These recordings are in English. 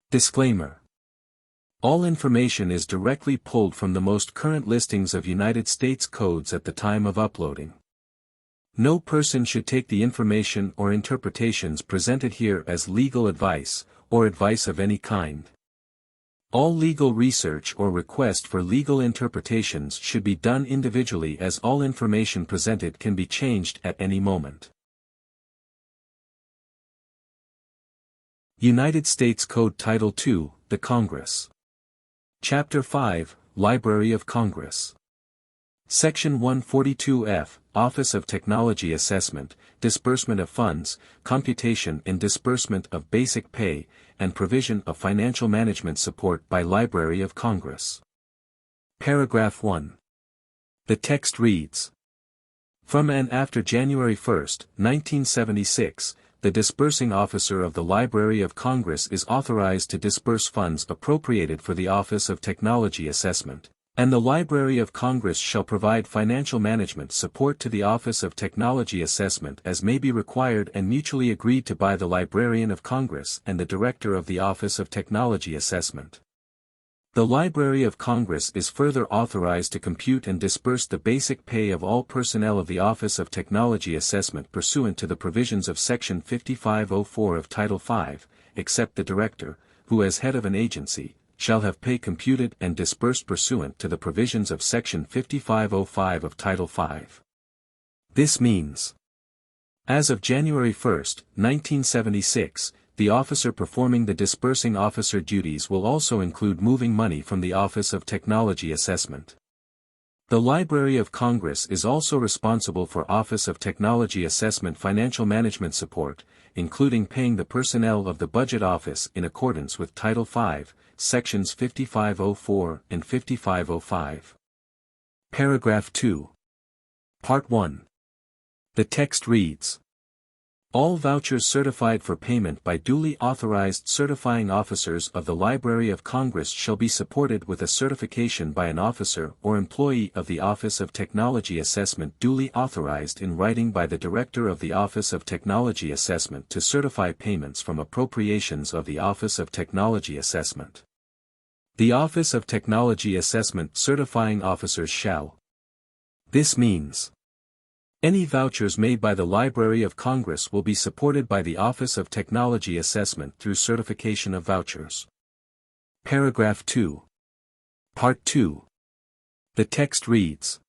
Disclaimer. All information is directly pulled from the most current listings of United States codes at the time of uploading. No person should take the information or interpretations presented here as legal advice, or advice of any kind. All legal research or request for legal interpretations should be done individually, as all information presented can be changed at any moment. United States Code Title II, the Congress. Chapter 5, Library of Congress. Section 142F, Office of Technology Assessment, Disbursement of Funds, Computation and Disbursement of Basic Pay, and Provision of Financial Management Support by Library of Congress. Paragraph 1. The text reads: From and after January 1, 1976, the disbursing officer of the Library of Congress is authorized to disburse funds appropriated for the Office of Technology Assessment, and the Library of Congress shall provide financial management support to the Office of Technology Assessment as may be required and mutually agreed to by the Librarian of Congress and the Director of the Office of Technology Assessment. The Library of Congress is further authorized to compute and disburse the basic pay of all personnel of the Office of Technology Assessment pursuant to the provisions of Section 5504 of Title V, except the Director, who as head of an agency, shall have pay computed and disbursed pursuant to the provisions of Section 5505 of Title V. This means, as of January 1, 1976, the officer performing the disbursing officer duties will also include moving money from the Office of Technology Assessment. The Library of Congress is also responsible for Office of Technology Assessment financial management support, including paying the personnel of the Budget Office in accordance with Title V, Sections 5504 and 5505. Paragraph 2. Part 1. The text reads: All vouchers certified for payment by duly authorized certifying officers of the Library of Congress shall be supported with a certification by an officer or employee of the Office of Technology Assessment duly authorized in writing by the Director of the Office of Technology Assessment to certify payments from appropriations of the Office of Technology Assessment. The Office of Technology Assessment certifying officers shall. This means, any vouchers made by the Library of Congress will be supported by the Office of Technology Assessment through certification of vouchers. Paragraph 2. Part 2. The text reads: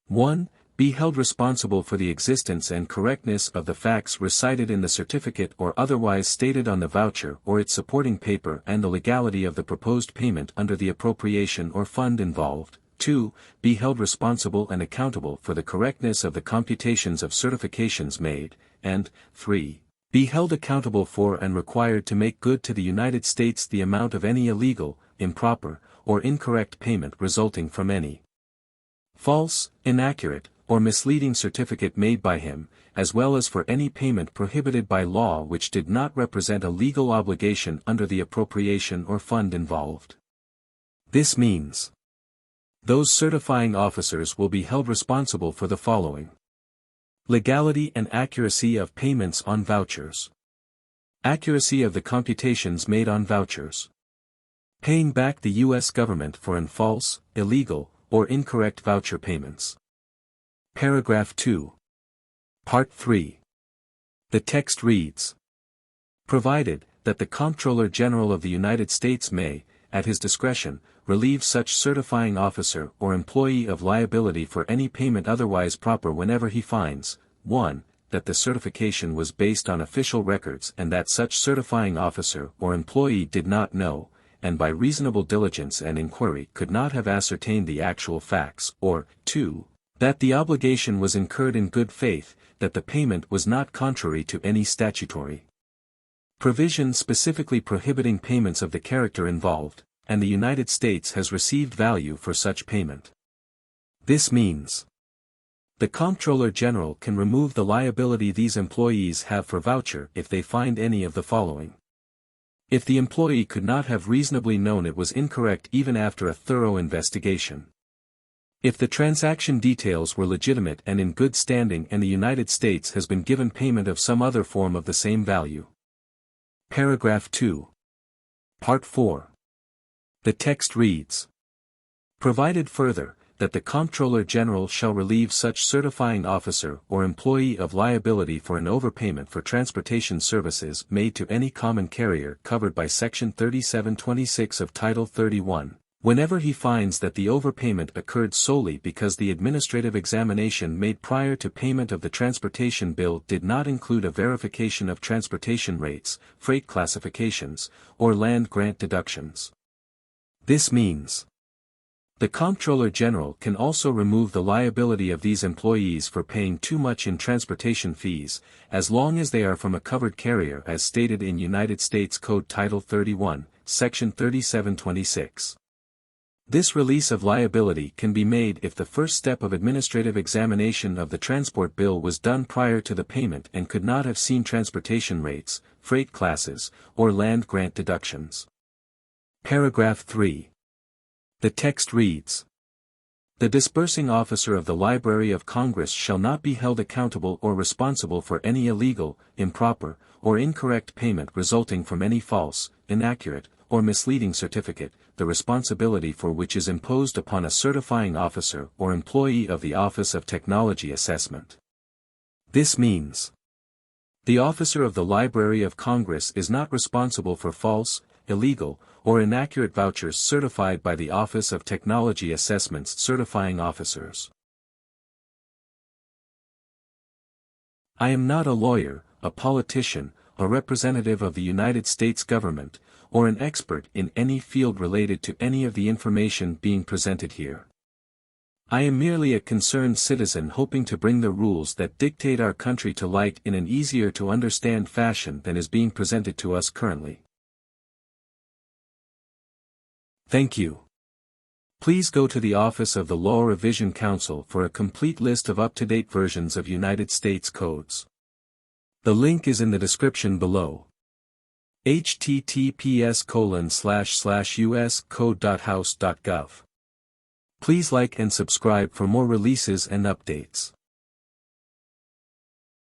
1. Be held responsible for the existence and correctness of the facts recited in the certificate or otherwise stated on the voucher or its supporting paper and the legality of the proposed payment under the appropriation or fund involved. 2. Be held responsible and accountable for the correctness of the computations of certifications made, and 3. Be held accountable for and required to make good to the United States the amount of any illegal, improper, or incorrect payment resulting from any false, inaccurate, or misleading certificate made by him, as well as for any payment prohibited by law which did not represent a legal obligation under the appropriation or fund involved. This means, those certifying officers will be held responsible for the following: legality and accuracy of payments on vouchers, accuracy of the computations made on vouchers, paying back the U.S. government for false, illegal, or incorrect voucher payments. Paragraph 2. Part 3. The text reads: provided that the Comptroller General of the United States may, at his discretion, relieve such certifying officer or employee of liability for any payment otherwise proper whenever he finds, 1. That the certification was based on official records and that such certifying officer or employee did not know, and by reasonable diligence and inquiry could not have ascertained the actual facts, or 2. That the obligation was incurred in good faith, that the payment was not contrary to any statutory provision specifically prohibiting payments of the character involved, and the United States has received value for such payment. This means, the Comptroller General can remove the liability these employees have for voucher if they find any of the following. If the employee could not have reasonably known it was incorrect even after a thorough investigation. If the transaction details were legitimate and in good standing and the United States has been given payment of some other form of the same value. Paragraph 2. Part 4. The text reads. Provided further, that the Comptroller General shall relieve such certifying officer or employee of liability for an overpayment for transportation services made to any common carrier covered by Section 3726 of Title 31, whenever he finds that the overpayment occurred solely because the administrative examination made prior to payment of the transportation bill did not include a verification of transportation rates, freight classifications, or land grant deductions. This means the Comptroller General can also remove the liability of these employees for paying too much in transportation fees, as long as they are from a covered carrier as stated in United States Code Title 31, Section 3726. This release of liability can be made if the first step of administrative examination of the transport bill was done prior to the payment and could not have seen transportation rates, freight classes, or land grant deductions. Paragraph 3. The text reads. The disbursing officer of the Library of Congress shall not be held accountable or responsible for any illegal, improper, or incorrect payment resulting from any false, inaccurate, or misleading certificate, the responsibility for which is imposed upon a certifying officer or employee of the Office of Technology Assessment. This means the officer of the Library of Congress is not responsible for false, illegal, or inaccurate vouchers certified by the Office of Technology Assessment's certifying officers. I am not a lawyer, a politician, a representative of the United States government, or an expert in any field related to any of the information being presented here. I am merely a concerned citizen hoping to bring the rules that dictate our country to light in an easier to understand fashion than is being presented to us currently. Thank you. Please go to the Office of the Law Revision Council for a complete list of up-to-date versions of United States codes. The link is in the description below. https://uscode.house.gov. Please like and subscribe for more releases and updates.